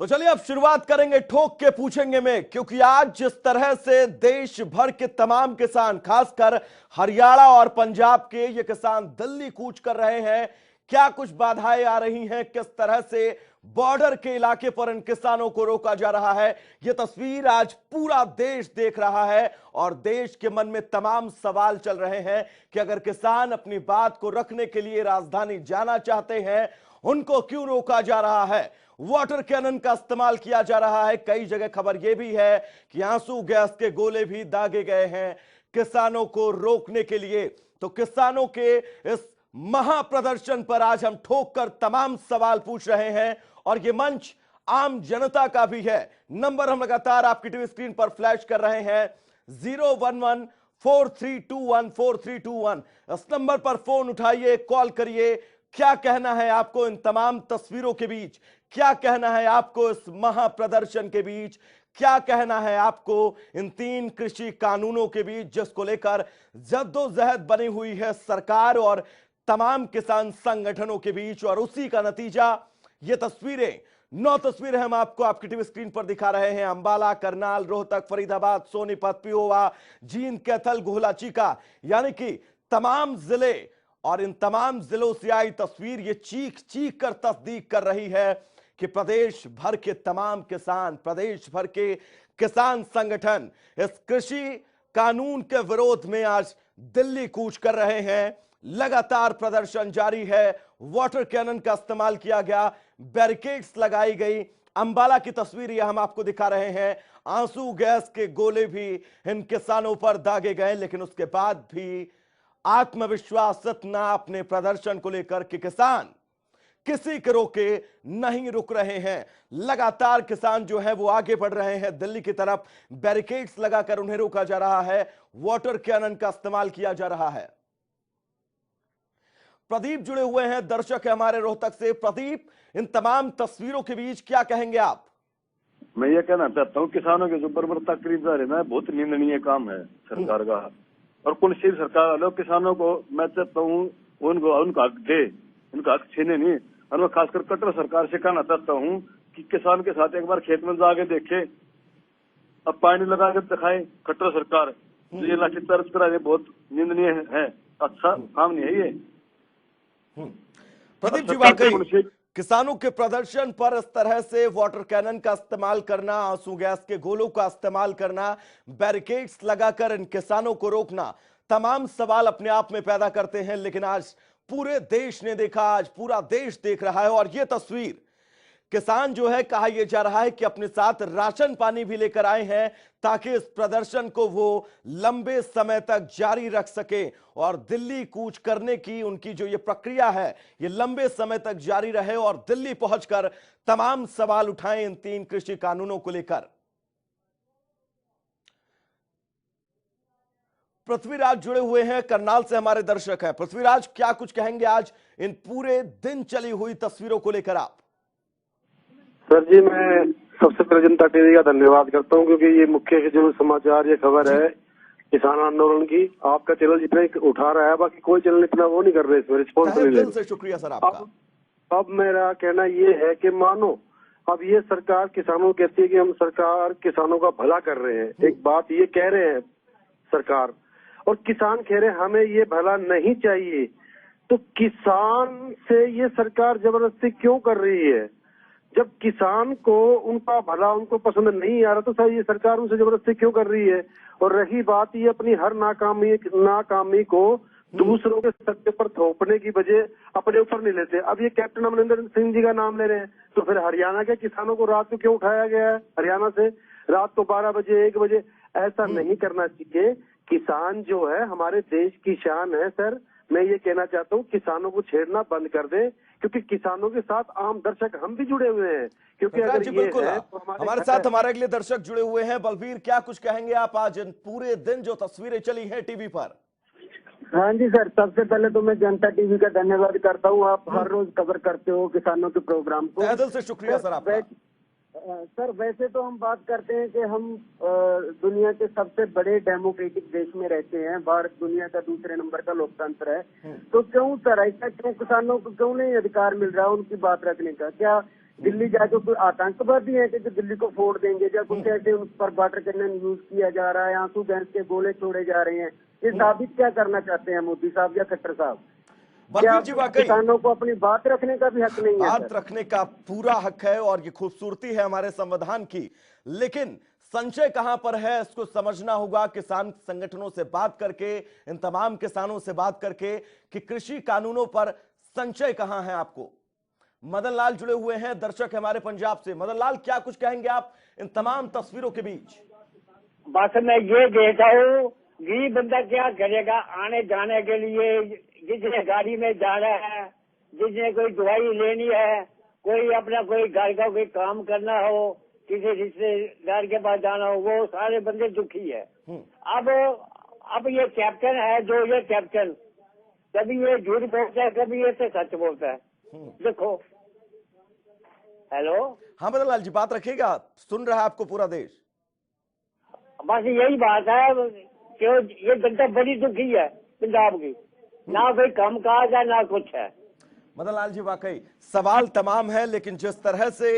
तो चलिए अब शुरुआत करेंगे ठोक के पूछेंगे में, क्योंकि आज जिस तरह से देश भर के तमाम किसान, खासकर हरियाणा और पंजाब के ये किसान दिल्ली कूच कर रहे हैं, क्या कुछ बाधाएं आ रही हैं, किस तरह से बॉर्डर के इलाके पर इन किसानों को रोका जा रहा है, ये तस्वीर आज पूरा देश देख रहा है। और देश के मन में तमाम सवाल चल रहे हैं कि अगर किसान अपनी बात को रखने के लिए राजधानी जाना चाहते हैं, उनको क्यों रोका जा रहा है। वाटर कैनन का इस्तेमाल किया जा रहा है। कई जगह खबर यह भी है कि आंसू गैस के गोले भी दागे गए हैं किसानों को रोकने के लिए। तो किसानों के इस महाप्रदर्शन पर आज हम ठोक कर तमाम सवाल पूछ रहे हैं, और यह मंच आम जनता का भी है। नंबर हम लगातार आपकी टीवी स्क्रीन पर फ्लैश कर रहे हैं, 011-4321-4321। इस नंबर पर फोन उठाइए, कॉल करिए। क्या कहना है आपको इन तमाम तस्वीरों के बीच, क्या कहना है आपको इस महाप्रदर्शन के बीच, क्या कहना है आपको इन 3 कृषि कानूनों के बीच, जिसको लेकर जद्दोजहद बनी हुई है सरकार और तमाम किसान संगठनों के बीच। और उसी का नतीजा ये तस्वीरें, 9 तस्वीरें हम आपको आपकी टीवी स्क्रीन पर दिखा रहे हैं। अंबाला, करनाल, रोहतक, फरीदाबाद, सोनीपत, पिहोवा, जींद, कैथल, गोहला, चीका, यानी कि तमाम जिले। और इन तमाम जिलों से आई तस्वीर ये चीख चीख कर तस्दीक कर रही है कि प्रदेश भर के तमाम किसान, प्रदेश भर के किसान संगठन इस कृषि कानून के विरोध में आज दिल्ली कूच कर रहे हैं। लगातार प्रदर्शन जारी है। वाटर कैनन का इस्तेमाल किया गया, बैरिकेड्स लगाई गई। अंबाला की तस्वीर यह हम आपको दिखा रहे हैं, आंसू गैस के गोले भी इन किसानों पर दागे गए, लेकिन उसके बाद भी आत्मविश्वास इतना अपने प्रदर्शन को लेकर कि किसान किसी के रोके नहीं रुक रहे हैं। लगातार किसान जो है वो आगे बढ़ रहे हैं दिल्ली की तरफ। बैरिकेड्स लगाकर उन्हें रोका जा रहा है, वाटर कैनन का इस्तेमाल किया जा रहा है। प्रदीप जुड़े हुए हैं, दर्शक है हमारे रोहतक से। प्रदीप, इन तमाम तस्वीरों के बीच क्या कहेंगे आप? मैं ये कहना चाहता हूँ, किसानों के जो बर्बरता करी जा रही है ना, बहुत निंदनीय काम है सरकार का। और कौन सी सरकार वालों किसानों को, मैं चाहता हूँ उनको उनका हक दे, उनका हक छीने नहीं। और मैं खासकर कटर सरकार से कहना चाहता हूँ कि किसान के साथ एक बार खेत में जाके देखे, अब पानी लगा के दिखाए कटर सरकार। तो ये लाठीचार्ज करा, ये बहुत निंदनीय है, अच्छा काम नहीं है ये। प्रदीप जी, वाकई किसानों के प्रदर्शन पर इस तरह से वाटर कैनन का इस्तेमाल करना, आंसू गैस के गोलों का इस्तेमाल करना, बैरिकेड्स लगाकर इन किसानों को रोकना, तमाम सवाल अपने आप में पैदा करते हैं। लेकिन आज पूरे देश ने देखा, आज पूरा देश देख रहा है। और यह तस्वीर, किसान जो है, कहा यह जा रहा है कि अपने साथ राशन पानी भी लेकर आए हैं ताकि इस प्रदर्शन को वो लंबे समय तक जारी रख सके और दिल्ली कूच करने की उनकी जो ये प्रक्रिया है ये लंबे समय तक जारी रहे और दिल्ली पहुंचकर तमाम सवाल उठाएं इन 3 कृषि कानूनों को लेकर। पृथ्वीराज जुड़े हुए हैं, करनाल से हमारे दर्शक हैं। पृथ्वीराज, क्या कुछ कहेंगे आज इन पूरे दिन चली हुई तस्वीरों को लेकर आप? सर जी, मैं सबसे पहले जनता टीवी का धन्यवाद करता हूं, क्योंकि ये मुख्य जो समाचार, ये खबर है किसान आंदोलन की, आपका चैनल जितना उठा रहा है, बाकी कोई चैनल इतना वो नहीं कर रहे, इसमें रिस्पॉन्स नहीं ले रहे। से शुक्रिया सर आपका। अब मेरा कहना ये है कि मानो अब ये सरकार किसानों को कहती है कि हम सरकार किसानों का भला कर रहे हैं, एक बात ये कह रहे हैं सरकार, और किसान कह रहे हैं हमें ये भला नहीं चाहिए। तो किसान से ये सरकार जबरदस्ती क्यों कर रही है? जब किसान को उनका भला उनको पसंद नहीं आ रहा, तो सर ये सरकार उनसे जबरदस्ती क्यों कर रही है? और रही बात ये अपनी हर नाकामी को दूसरों के सत्य पर थोपने की वजह अपने ऊपर नहीं लेते। अब ये कैप्टन अमरिंदर सिंह जी का नाम ले रहे हैं, तो फिर हरियाणा के किसानों को रात को क्यों उठाया गया है? हरियाणा से रात को 12 बजे 1 बजे, ऐसा नहीं करना चाहिए। किसान जो है हमारे देश की शान है सर। मैं ये कहना चाहता हूँ किसानों को छेड़ना बंद कर दे, क्योंकि किसानों के साथ आम दर्शक हम भी जुड़े हुए हैं। क्योंकि अगर ये है तो हमारे साथ हमारे अगले दर्शक जुड़े हुए हैं। बलवीर, क्या कुछ कहेंगे आप आज इन पूरे दिन जो तस्वीरें चली हैं टीवी पर? हाँ जी सर, सबसे पहले तो मैं जनता टीवी का धन्यवाद करता हूँ। आप हर रोज कवर करते हो किसानों के प्रोग्राम को। तहे दिल से शुक्रिया सर आपका। सर वैसे तो हम बात करते हैं कि हम दुनिया के सबसे बड़े डेमोक्रेटिक देश में रहते हैं। भारत दुनिया का दूसरे नंबर का लोकतंत्र है। तो क्यों सर ऐसा, क्यों किसानों को क्यों नहीं अधिकार मिल रहा उनकी बात रखने का? क्या दिल्ली जाके कोई आतंकवादी है कि जो दिल्ली को फोड़ देंगे, या कुछ ऐसे उन पर वाटर कैनन यूज किया जा रहा है, आंसू गैस के गोले छोड़े जा रहे हैं। ये साबित क्या करना चाहते हैं मोदी साहब या खट्टर साहब? बलबीर जी, वाकई किसानों को अपनी बात रखने का भी हक नहीं है? बात रखने का पूरा हक है और ये खूबसूरती है हमारे संविधान की, लेकिन संशय कहां पर है इसको समझना होगा। किसान संगठनों से बात करके, इन तमाम किसानों से बात करके कि कृषि कानूनों पर संशय कहां है आपको। मदन लाल जुड़े हुए हैं, दर्शक हमारे पंजाब से। मदन लाल, क्या कुछ कहेंगे आप इन तमाम तस्वीरों के बीच? बस मैं ये देखा हूँ, गरीब बंदा क्या करेगा आने जाने के लिए। जिसने गाड़ी में जाना है, जिसने कोई दवाई लेनी है, कोई अपना कोई घर का कोई काम करना हो, किसी रिश्तेदार के पास जाना हो, वो सारे बंदे दुखी है। अब ये कैप्टन है जो ये कैप्टन, कभी ये झूठ बोलता है, कभी ये तो सच बोलता है। देखो, हेलो, हाँ मदन लाल जी, बात रखिएगा, सुन रहा है आपको पूरा देश। बस यही बात है कि ये जनता बड़ी दुखी है पंजाब की, ना कोई काम काज है ना कुछ है। मदन लाल जी, वाकई सवाल तमाम है, लेकिन जिस तरह से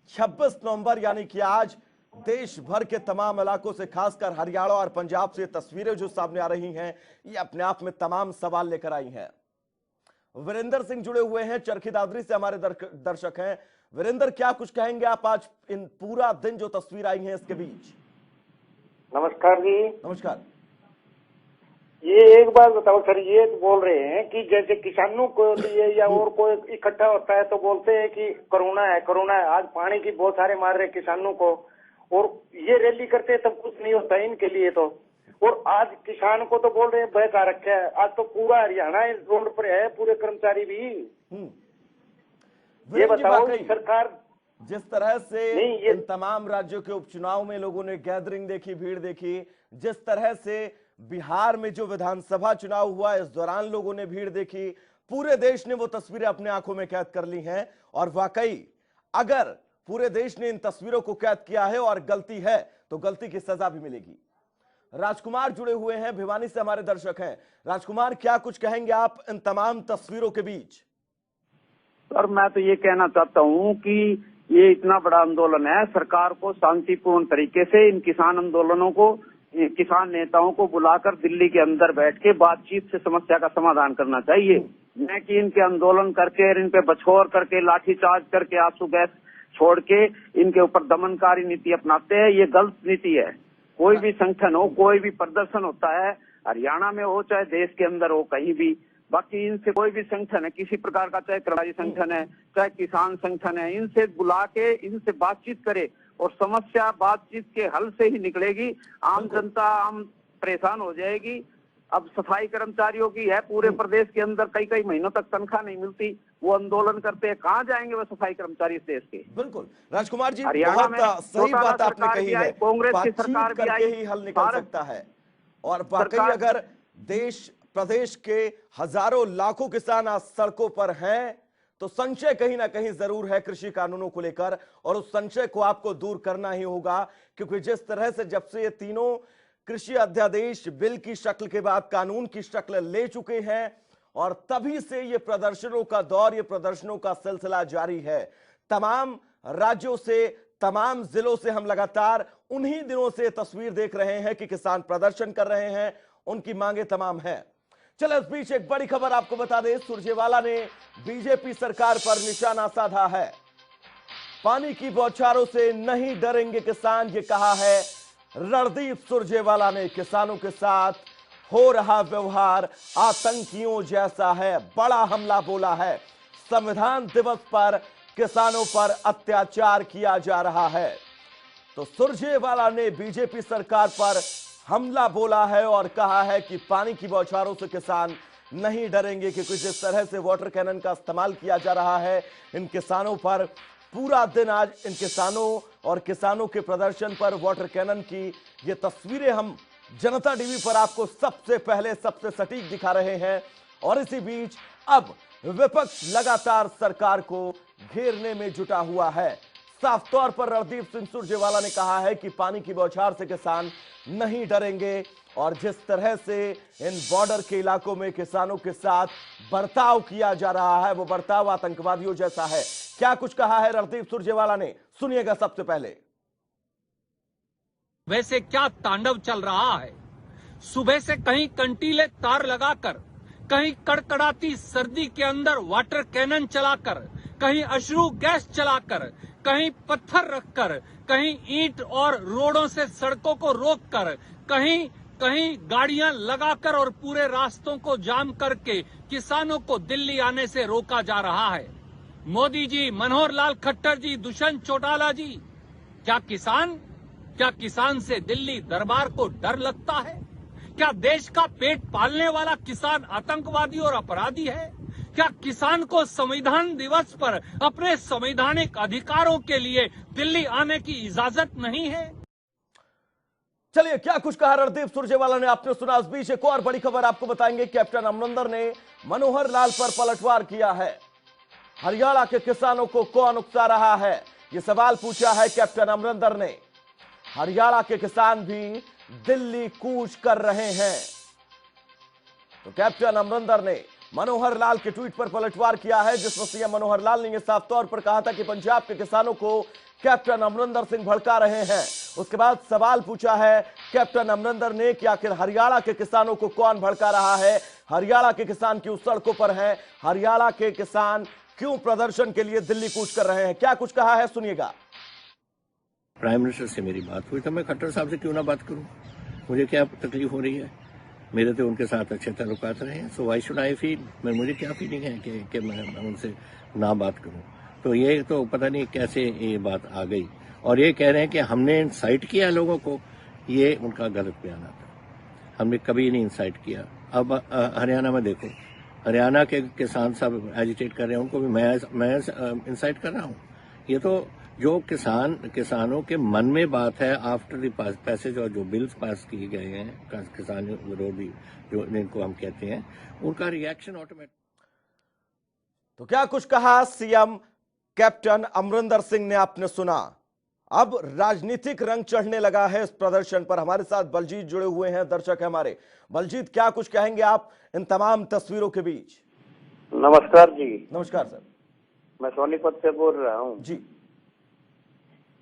26 नवंबर यानी कि आज देश भर के तमाम इलाकों से, खासकर हरियाणा और पंजाब से तस्वीरें जो सामने आ रही हैं, ये अपने आप में तमाम सवाल लेकर आई हैं। वीरेंद्र सिंह जुड़े हुए हैं, चरखी दादरी से हमारे दर्शक हैं। वीरेंद्र, क्या कुछ कहेंगे आप आज इन पूरा दिन जो तस्वीर आई है इसके बीच? नमस्कार जी। नमस्कार। ये एक बात बताओ सर, ये बोल रहे हैं कि जैसे किसानों को लिए या और कोई इकट्ठा होता है तो बोलते हैं कि कोरोना है कोरोना है। आज पानी की बहुत सारे मार रहे किसानों को, और ये रैली करते हैं तब कुछ नहीं होता है इनके लिए तो। और आज किसान को तो बोल रहे हैं बहका रखा है। आज तो पूरा हरियाणा इस रोड पर है, पूरे कर्मचारी भी। ये बताओ सरकार जिस तरह से ये इन तमाम राज्यों के उपचुनाव में लोगों ने गैदरिंग देखी, भीड़ देखी, जिस तरह से बिहार में जो विधानसभा चुनाव हुआ इस दौरान लोगों ने भीड़ देखी, पूरे देश ने वो तस्वीरें अपने आंखों में कैद कर ली हैं। और वाकई अगर पूरे देश ने इन तस्वीरों को कैद किया है और गलती है तो गलती की सजा भी मिलेगी। राजकुमार जुड़े हुए हैं, भिवानी से हमारे दर्शक हैं। राजकुमार, क्या कुछ कहेंगे आप इन तमाम तस्वीरों के बीच? सर, मैं तो ये कहना चाहता हूँ कि ये इतना बड़ा आंदोलन है, सरकार को शांतिपूर्ण तरीके से इन किसान आंदोलनों को, किसान नेताओं को बुलाकर दिल्ली के अंदर बैठ के बातचीत से समस्या का समाधान करना चाहिए, न कि इनके आंदोलन करके, इन पे बछौर करके, लाठीचार्ज करके, आंसू गैस छोड़ के इनके ऊपर दमनकारी नीति अपनाते हैं। ये गलत नीति है। कोई भी संगठन हो, कोई भी प्रदर्शन होता है, हरियाणा में हो चाहे देश के अंदर हो, कहीं भी, बाकी इनसे कोई भी संगठन है किसी प्रकार का, चाहे कर्मचारी संगठन है चाहे किसान संगठन है, इनसे बुला के इनसे बातचीत करे और समस्या बातचीत के हल से ही निकलेगी। आम जनता आम परेशान हो जाएगी। अब सफाई कर्मचारियों की है पूरे प्रदेश के अंदर, कई कई महीनों तक तनख्वाह नहीं मिलती, वो आंदोलन करते हैं, कहाँ जाएंगे वो सफाई कर्मचारी इस देश के? बिल्कुल राजकुमार जी, हरियाणा में बहुत सही बात आपने कही है। कांग्रेस की सरकार भी आई, ही हल निकल सकता है। और वाकई अगर देश प्रदेश के हजारों लाखों किसान आज सड़कों पर हैं तो संशय कहीं ना कहीं जरूर है कृषि कानूनों को लेकर, और उस संशय को आपको दूर करना ही होगा। क्योंकि जिस तरह से जब से ये तीनों कृषि अध्यादेश बिल की शक्ल के बाद कानून की शक्ल ले चुके हैं, और तभी से ये प्रदर्शनों का दौर, ये प्रदर्शनों का सिलसिला जारी है। तमाम राज्यों से, तमाम जिलों से हम लगातार उन्हीं दिनों से तस्वीर देख रहे हैं कि किसान प्रदर्शन कर रहे हैं, उनकी मांगे तमाम हैं। चलो इस बीच एक बड़ी खबर आपको बता दें, सुरजेवाला ने बीजेपी सरकार पर निशाना साधा है। पानी की बौछारों से नहीं डरेंगे किसान, ये कहा है रणदीप सुरजेवाला ने। किसानों के साथ हो रहा व्यवहार आतंकियों जैसा है, बड़ा हमला बोला है। संविधान दिवस पर किसानों पर अत्याचार किया जा रहा है। तो सुरजेवाला ने बीजेपी सरकार पर हमला बोला है और कहा है कि पानी की बौछारों से किसान नहीं डरेंगे, क्योंकि जिस तरह से वाटर कैनन का इस्तेमाल किया जा रहा है इन किसानों पर, पूरा दिन आज इन किसानों और किसानों के प्रदर्शन पर वाटर कैनन की ये तस्वीरें हम जनता टीवी पर आपको सबसे पहले सबसे सटीक दिखा रहे हैं। और इसी बीच अब विपक्ष लगातार सरकार को घेरने में जुटा हुआ है। साफ तौर पर रणदीप सिंह सुरजेवाला ने कहा है कि पानी की बौछार से किसान नहीं डरेंगे, और जिस तरह से इन बॉर्डर के इलाकों में किसानों के साथ बर्ताव किया जा रहा है वो बर्ताव आतंकवादियों जैसा है। क्या कुछ कहा है रणदीप सुरजेवाला ने, सुनिएगा सबसे पहले। वैसे क्या तांडव चल रहा है। सुबह से कहीं कंटीले तार लगाकर, कहीं कड़कड़ाती सर्दी के अंदर वाटर कैनन चलाकर, कहीं अश्रु गैस चलाकर, कहीं पत्थर रखकर, कहीं ईंट और रोडों से सड़कों को रोककर, कहीं कहीं गाड़ियां लगाकर और पूरे रास्तों को जाम करके किसानों को दिल्ली आने से रोका जा रहा है। मोदी जी, मनोहर लाल खट्टर जी, दुष्यंत चौटाला जी, क्या किसान से दिल्ली दरबार को डर लगता है? क्या देश का पेट पालने वाला किसान आतंकवादी और अपराधी है? क्या किसान को संविधान दिवस पर अपने संवैधानिक अधिकारों के लिए दिल्ली आने की इजाजत नहीं है? चलिए, क्या कुछ कहा रणदीप सुरजेवाला ने, आपने सुना। इस बीच एक और बड़ी खबर आपको बताएंगे। कैप्टन अमरिंदर ने मनोहर लाल पर पलटवार किया है। हरियाणा के किसानों को कौन उकसा रहा है, यह सवाल पूछा है कैप्टन अमरिंदर ने। हरियाणा के किसान भी दिल्ली कूच कर रहे हैं। तो कैप्टन अमरिंदर ने मनोहर लाल के ट्वीट पर पलटवार किया है, जिसमें सीएम मनोहर लाल ने यह साफ तौर पर कहा था कि पंजाब के किसानों को कैप्टन अमरिंदर सिंह भड़का रहे हैं। उसके बाद सवाल पूछा है कैप्टन अमरिंदर ने कि आखिर हरियाणा के किसानों को कौन भड़का रहा है, हरियाणा के किसान क्यों सड़कों पर हैं, हरियाणा के किसान क्यों प्रदर्शन के लिए दिल्ली कूच कर रहे हैं। क्या कुछ कहा है, सुनिएगा। प्राइम मिनिस्टर से मेरी बात हुई तो मैं खट्टर साहब से क्यों ना बात करूं, मुझे क्या तकलीफ हो रही है, मेरे तो उनके साथ अच्छे ताल्लुकात रहे हैं। So why should I feel, मुझे क्या फीलिंग है कि मैं उनसे ना बात करूं। तो ये तो पता नहीं कैसे ये बात आ गई, और ये कह रहे हैं कि हमने इंसाइट किया लोगों को, ये उनका गलत बयान था। हमने कभी नहीं इंसाइट किया। अब हरियाणा में देखो, हरियाणा के किसान सब एजिटेट कर रहे हैं, उनको भी मैं इंसाइट कर रहा हूँ। ये तो जो किसानों के मन में बात है आफ्टर द पैसेज और जो बिल्स पास किए गए हैं किसान विरोधी जो इनको हम कहते हैं, उनका रिएक्शन ऑटोमेटिक। तो क्या कुछ कहा सीएम कैप्टन अमरिंदर सिंह ने, आपने सुना। अब राजनीतिक रंग चढ़ने लगा है इस प्रदर्शन पर। हमारे साथ बलजीत जुड़े हुए हैं, दर्शक है हमारे। बलजीत, क्या कुछ कहेंगे आप इन तमाम तस्वीरों के बीच? नमस्कार जी। नमस्कार सर, मैं सोनीपत से बोल रहा हूँ जी।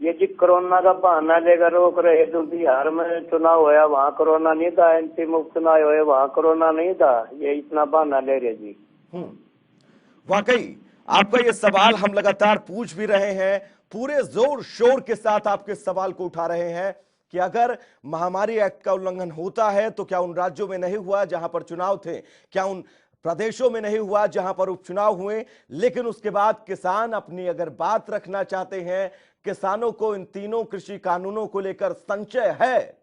ये जी कोरोना का बहाना लेकर रोक रहे, जो बिहार में चुनाव हुआ वहाँ कोरोना नहीं था, एमपी में उपचुनाव हुए वहाँ कोरोना नहीं था, ये इतना बहाना ले रहे जी। वाकई आपका ये सवाल हम लगातार पूछ भी रहे हैं, पूरे जोर शोर के साथ आपके सवाल को उठा रहे हैं कि अगर महामारी एक्ट का उल्लंघन होता है तो क्या उन राज्यों में नहीं हुआ जहां पर चुनाव थे, क्या उन प्रदेशों में नहीं हुआ जहां पर उपचुनाव हुए। लेकिन उसके बाद किसान अपनी अगर बात रखना चाहते हैं, किसानों को इन तीनों कृषि कानूनों को लेकर संशय है,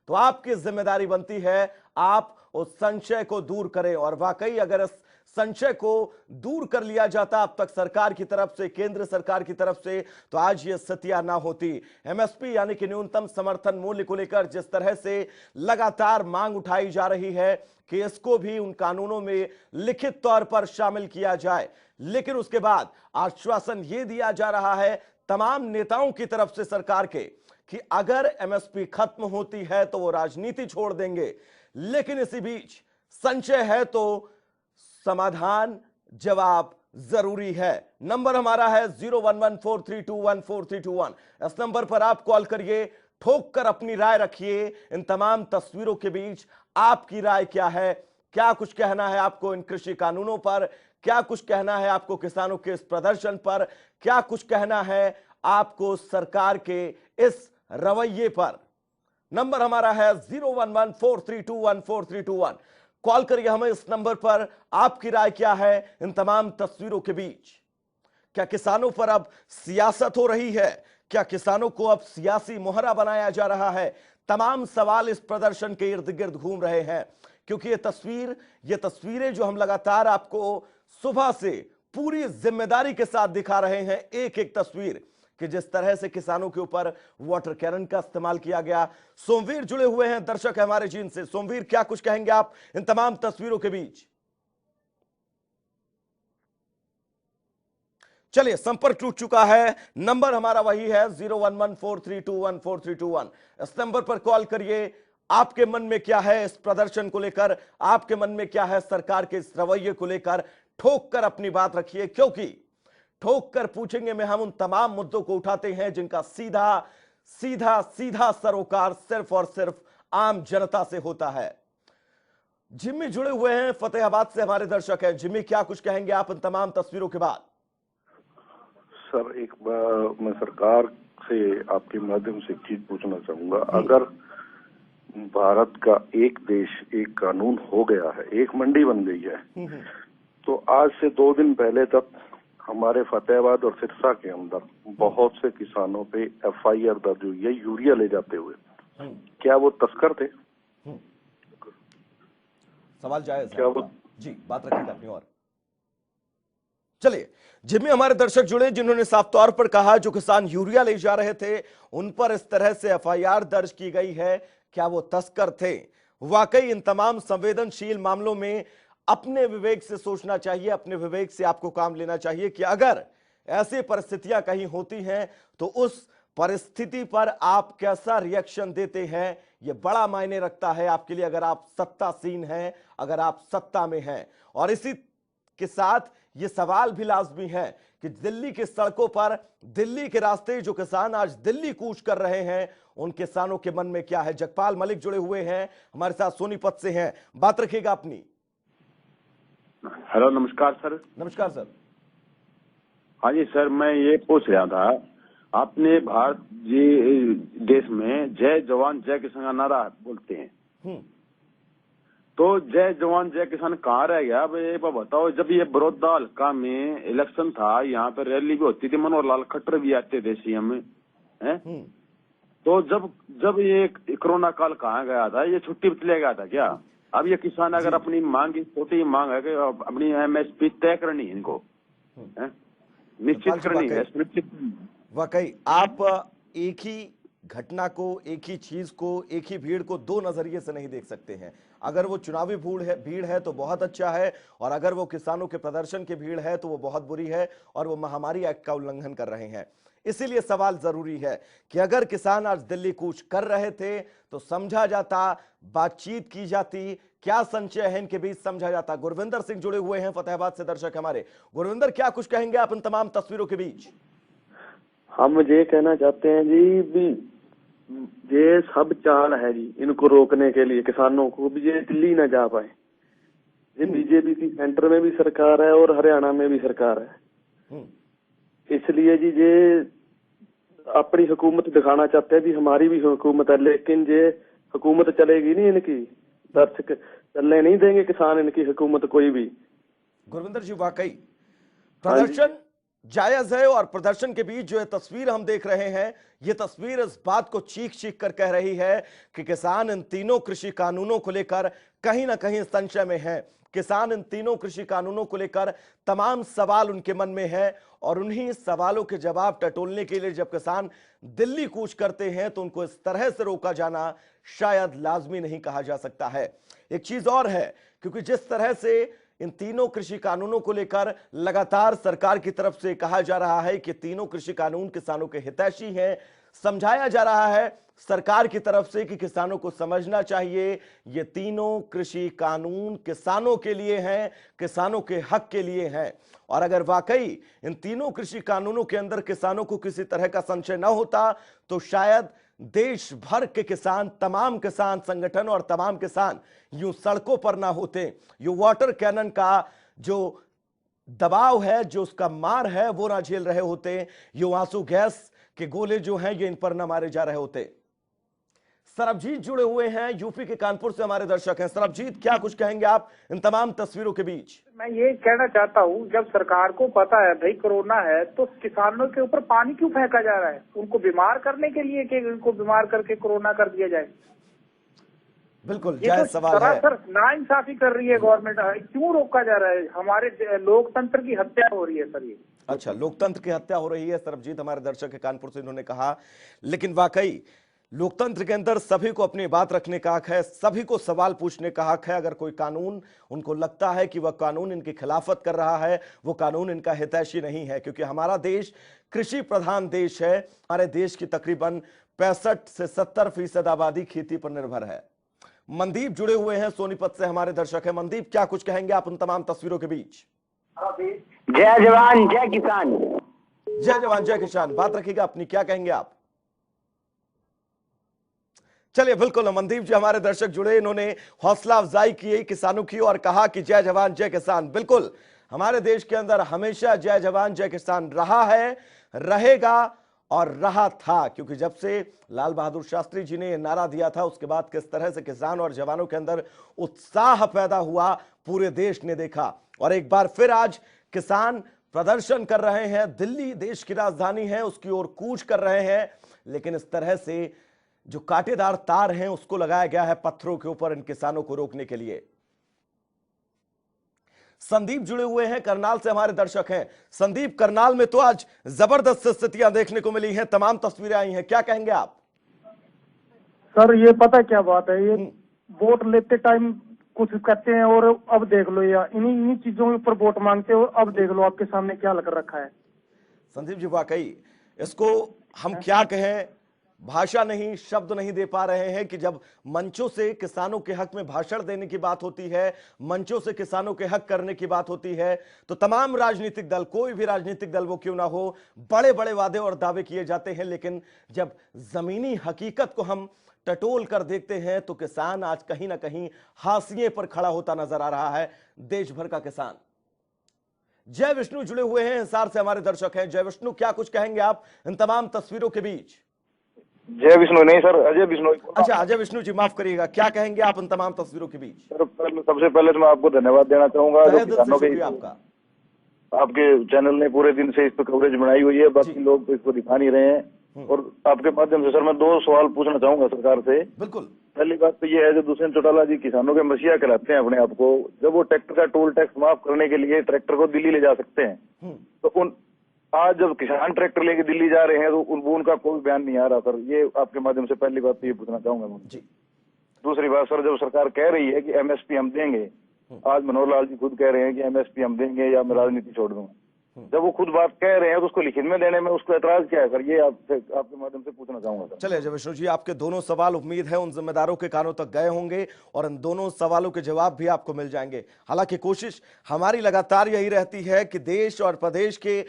तो आपकी जिम्मेदारी बनती है आप उस संशय को दूर करें। और वाकई अगर इस संशय को दूर कर लिया जाता अब तक सरकार की तरफ से, केंद्र सरकार की तरफ से, तो आज ये स्थितियां ना होती। एमएसपी यानी कि न्यूनतम समर्थन मूल्य को लेकर जिस तरह से लगातार मांग उठाई जा रही है कि इसको भी उन कानूनों में लिखित तौर पर शामिल किया जाए, लेकिन उसके बाद आश्वासन ये दिया जा रहा है तमाम नेताओं की तरफ से सरकार के कि अगर एमएसपी खत्म होती है तो वो राजनीति छोड़ देंगे। लेकिन इसी बीच संशय है तो समाधान, जवाब जरूरी है। नंबर हमारा है 0114321432 इस नंबर पर आप कॉल करिए, ठोक कर अपनी राय रखिए। इन तमाम तस्वीरों के बीच आपकी राय क्या है, क्या कुछ कहना है आपको इन कृषि कानूनों पर, क्या कुछ कहना है आपको किसानों के इस प्रदर्शन पर, क्या कुछ कहना है आपको सरकार के इस रवैये पर। नंबर हमारा है 0114321432 कॉल करिए हमें इस नंबर पर। आपकी राय क्या है इन तमाम तस्वीरों के बीच? क्या किसानों पर अब सियासत हो रही है? क्या किसानों को अब सियासी मोहरा बनाया जा रहा है? तमाम सवाल इस प्रदर्शन के इर्द गिर्द घूम रहे हैं, क्योंकि ये तस्वीरें जो हम लगातार आपको सुबह से पूरी जिम्मेदारी के साथ दिखा रहे हैं, एक एक तस्वीर कि जिस तरह से किसानों के ऊपर वाटर कैनन का इस्तेमाल किया गया। सोमवीर जुड़े हुए हैं, दर्शक है हमारे जीन से। सोमवीर, क्या कुछ कहेंगे आप इन तमाम तस्वीरों के बीच? चलिए, संपर्क टूट चुका है। नंबर हमारा वही है 0114321432 इस नंबर पर कॉल करिए। आपके मन में क्या है इस प्रदर्शन को लेकर, आपके मन में क्या है सरकार के इस रवैये को लेकर, ठोक कर अपनी बात रखिए, क्योंकि ठोक कर पूछेंगे में हम उन तमाम मुद्दों को उठाते हैं जिनका सीधा सीधा सीधा सरोकार सिर्फ और सिर्फ आम जनता से होता है। जिम्मी जुड़े हुए हैं फतेहाबाद से, हमारे दर्शक हैं। जिम्मी, क्या कुछ कहेंगे आप इन तमाम तस्वीरों के बाद? सर, एक बार मैं सरकार से आपके माध्यम से एक चीज पूछना चाहूंगा। अगर भारत का एक देश एक कानून हो गया है, एक मंडी बन गई है, तो आज से 2 दिन पहले तक हमारे फतेहाबाद और सिरसा के अंदर बहुत से किसानों पे FIR दर्ज हुई है यूरिया ले जाते हुए। क्या वो तस्कर थे? सवाल जायज है। क्या वो जी, बात रखिएगा अपनी और। चलिए, जिनमें हमारे दर्शक जुड़े जिन्होंने साफ तौर पर कहा जो किसान यूरिया ले जा रहे थे उन पर इस तरह से FIR दर्ज की गई है, क्या वो तस्कर थे? वाकई इन तमाम संवेदनशील मामलों में अपने विवेक से सोचना चाहिए, अपने विवेक से आपको काम लेना चाहिए कि अगर ऐसी परिस्थितियां कहीं होती हैं तो उस परिस्थिति पर आप कैसा रिएक्शन देते हैं, यह बड़ा मायने रखता है आपके लिए, अगर आप सत्तासीन हैं, अगर आप सत्ता में हैं। और इसी के साथ ये सवाल भी लाजमी है कि दिल्ली की सड़कों पर, दिल्ली के रास्ते जो किसान आज दिल्ली कूच कर रहे हैं, उन किसानों के मन में क्या है? जगपाल मलिक जुड़े हुए हैं हमारे साथ, सोनीपत से हैं, बात रखिएगा अपनी। हेलो, नमस्कार सर। नमस्कार सर। हाँ जी सर, मैं ये पूछ रहा था, आपने भारत जी देश में जय जवान जय किसान का नारा बोलते हैं, तो जय जवान जय किसान कहाँ रह गया? अब ये बताओ, जब ये बड़ौदा हल्का में इलेक्शन था, यहाँ पे रैली भी होती थी, मनोहर लाल खट्टर भी आते थे CM में, हैं? तो जब ये कोरोना काल कहाँ गया था? ये छुट्टी पे चले गया था क्या? अब ये किसान अगर अपनी मांग, छोटी मांग है कि अपनी MSP तय करनी है, इनको निश्चित करनी है, सुनिश्चित। वाकई आप एक ही घटना को, एक ही चीज को, एक ही भीड़ को 2 नजरिए से नहीं देख सकते हैं। अगर वो चुनावी भीड़ है तो बहुत अच्छा है, और अगर वो किसानों के प्रदर्शन की भीड़ है तो वो बहुत बुरी है, और वो महामारी एक्ट का उल्लंघन कर रहे हैं। इसीलिए सवाल जरूरी है कि अगर किसान आज दिल्ली कूच कर रहे थे तो समझा जाता, बातचीत की जाती, क्या संशय है इनके बीच, समझा जाता। गुरविंदर सिंह जुड़े हुए हैं फतेहाबाद से, दर्शक हमारे। गुरविंदर, क्या कुछ कहेंगे आप इन तमाम तस्वीरों के बीच? हम ये कहना चाहते हैं जी भी ये सब चाल है जी इनको रोकने के लिए, किसानों को भी ये दिल्ली न जा पाए। ये बीजेपी की सेंटर में भी सरकार है और हरियाणा में भी सरकार है, इसलिए जी ये अपनी हुकूमत दिखाना चाहते हैं भी हमारी भी हुकूमत है, लेकिन ये हुकूमत चलेगी नहीं इनकी, दर्शक चलने नहीं देंगे किसान इनकी हुकूमत कोई भी। गुरविंदर जी, वाकई प्रदर्शन जायज है, और प्रदर्शन के बीच जो ये तस्वीर हम देख रहे हैं, ये तस्वीर इस बात को चीख चीख कर कह रही है कि किसान इन तीनों कृषि कानूनों को लेकर कहीं ना कहीं संशय में है। किसान इन तीनों कृषि कानूनों को लेकर तमाम सवाल उनके मन में है, और उन्हीं सवालों के जवाब टटोलने के लिए जब किसान दिल्ली कूच करते हैं तो उनको इस तरह से रोका जाना शायद लाजमी नहीं कहा जा सकता है। एक चीज और है, क्योंकि जिस तरह से इन तीनों कृषि कानूनों को लेकर लगातार सरकार की तरफ से कहा जा रहा है कि तीनों कृषि कानून किसानों के हितैषी हैं, समझाया जा रहा है सरकार की तरफ से कि किसानों को समझना चाहिए ये तीनों कृषि कानून किसानों के लिए हैं, किसानों के हक के लिए हैं। और अगर वाकई इन तीनों कृषि कानूनों के अंदर किसानों को किसी तरह का संशय न होता तो शायद देश भर के किसान, तमाम किसान संगठन और तमाम किसान यूं सड़कों पर ना होते, यूं वाटर कैनन का जो दबाव है, जो उसका मार है वो ना झेल रहे होते, यूं आंसू गैस के गोले जो हैं ये इन पर ना मारे जा रहे होते। सरबजीत जुड़े हुए हैं यूपी के कानपुर से, हमारे दर्शक हैं। सरबजीत, क्या कुछ कहेंगे आप इन तमाम तस्वीरों के बीच? मैं ये कहना चाहता हूँ, जब सरकार को पता है भाई कोरोना है, तो किसानों के ऊपर पानी क्यों फेंका जा रहा है? उनको बीमार करने के लिए कि उनको बीमार करके कोरोना कर दिया जाए? बिल्कुल जायज सवाल है। सर, नाइंसाफी कर रही है गवर्नमेंट, क्यों रोका जा रहा है? हमारे लोकतंत्र की हत्या हो रही है सर ये। अच्छा, लोकतंत्र की हत्या हो रही है, सरबजीत हमारे दर्शक के कानपुर से इन्होंने कहा। लेकिन वाकई लोकतंत्र के अंदर सभी को अपनी बात रखने का हक है, सभी को सवाल पूछने का हक है। अगर कोई कानून उनको लगता है कि वह कानून इनकी खिलाफत कर रहा है, वो कानून इनका हितैषी नहीं है, क्योंकि हमारा देश कृषि प्रधान देश है। हमारे देश की तकरीबन 65 से 70% आबादी खेती पर निर्भर है। मनदीप जुड़े हुए हैं सोनीपत से, हमारे दर्शक है। मनदीप, क्या कुछ कहेंगे आप उन तमाम तस्वीरों के बीच? जय जवान जय किसान। जय जवान जय किसान। बात रखिएगा अपनी, क्या कहेंगे आप? चलिए, बिल्कुल मनदीप जी हमारे दर्शक जुड़े, इन्होंने हौसला अफजाई की किसानों की और कहा कि जय जवान जय किसान। बिल्कुल, हमारे देश के अंदर हमेशा जय जवान जय किसान रहा है, रहेगा और रहा था, क्योंकि जब से लाल बहादुर शास्त्री जी ने यह नारा दिया था उसके बाद किस तरह से किसान और जवानों के अंदर उत्साह पैदा हुआ पूरे देश ने देखा। और एक बार फिर आज किसान प्रदर्शन कर रहे हैं, दिल्ली देश की राजधानी है उसकी ओर कूच कर रहे हैं, लेकिन इस तरह से जो कांटेदार तार हैं उसको लगाया गया है पत्थरों के ऊपर इन किसानों को रोकने के लिए। संदीप जुड़े हुए हैं, करनाल से हमारे दर्शक हैं। संदीप, करनाल में तो आज जबरदस्त स्थितियां देखने को मिली हैं, तमाम तस्वीरें आई हैं, क्या कहेंगे आप? सर ये पता क्या बात है, ये वोट लेते टाइम कुछ कहते हैं और अब देख लो, या इन्हीं चीजों के ऊपर वोट मांगते हो, अब देख लो आपके सामने क्या लग रखा है। संदीप जी, वाकई इसको हम क्या कहें, भाषा नहीं, शब्द नहीं दे पा रहे हैं कि जब मंचों से किसानों के हक में भाषण देने की बात होती है, मंचों से किसानों के हक करने की बात होती है, तो तमाम राजनीतिक दल, कोई भी राजनीतिक दल वो क्यों ना हो, बड़े बड़े वादे और दावे किए जाते हैं, लेकिन जब जमीनी हकीकत को हम टटोल कर देखते हैं तो किसान आज कहीं ना कहीं हाशिए पर खड़ा होता नजर आ रहा है, देश भर का किसान। जय विष्णु जुड़े हुए हैं, हिसार से हमारे दर्शक हैं। जय विष्णु, क्या कुछ कहेंगे आप इन तमाम तस्वीरों के बीच? जय विष्णु नहीं सर, अजय विष्णु। अच्छा, अजय विष्णु जी, माफ करिएगा, क्या कहेंगे आप इन तमाम तस्वीरों के बीच? सर सबसे पहले तो मैं आपको धन्यवाद देना चाहूंगा, जो किसानों के आपका आपके चैनल ने पूरे दिन से इस पर कवरेज बनाई हुई है, बाकी लोग इसको दिखा नहीं रहे हैं। और आपके माध्यम से सर मैं 2 सवाल पूछना चाहूंगा सरकार से। बिल्कुल। पहली बात तो ये है, जो दुष्यंत चौटाला जी किसानों के मसीहा कहलाते हैं अपने आप को, जब वो ट्रैक्टर का टोल टैक्स माफ करने के लिए ट्रैक्टर को दिल्ली ले जा सकते हैं, तो आज जब किसान ट्रैक्टर लेके दिल्ली जा रहे हैं तो उनका कोई बयान नहीं आ रहा सर। ये आपके माध्यम से पहली बात तो ये पूछना चाहूंगा जी। दूसरी बात सर, जब सरकार कह रही है कि एमएसपी हम देंगे, आज मनोहर लाल जी खुद कह रहे हैं कि एमएसपी हम देंगे या मैं राजनीति छोड़ दूंगा, जब वो खुद बात कह रहे हैं तो उसको लिखित में देने में उसको एतराज क्या है सर? ये आपके माध्यम से पूछना चाहूंगा सर। चलिए जय विष्णु जी, आपके दोनों सवाल उम्मीद है उन जिम्मेदारों के कानों तक गए होंगे और इन दोनों सवालों के जवाब भी आपको मिल जाएंगे। हालांकि कोशिश हमारी लगातार यही रहती है कि देश और प्रदेश के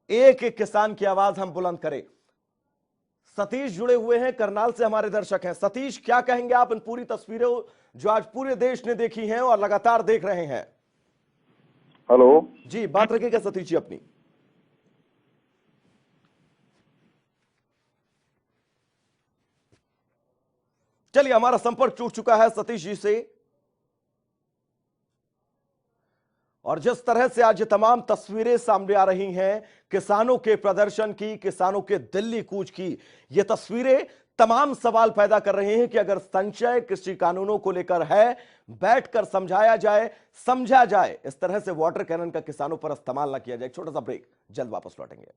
एक एक किसान की आवाज हम बुलंद करें। सतीश जुड़े हुए हैं, करनाल से हमारे दर्शक हैं। सतीश, क्या कहेंगे आप इन पूरी तस्वीरों जो आज पूरे देश ने देखी हैं और लगातार देख रहे हैं? हेलो जी, बात रखिएगा सतीश जी अपनी। चलिए, हमारा संपर्क टूट चुका है सतीश जी से, और जिस तरह से आज ये तमाम तस्वीरें सामने आ रही हैं किसानों के प्रदर्शन की, किसानों के दिल्ली कूच की, ये तस्वीरें तमाम सवाल पैदा कर रहे हैं कि अगर संशय कृषि कानूनों को लेकर है, बैठकर समझाया जाए, समझा जाए, इस तरह से वाटर कैनन का किसानों पर इस्तेमाल ना किया जाए। छोटा सा ब्रेक, जल्द वापस लौटेंगे।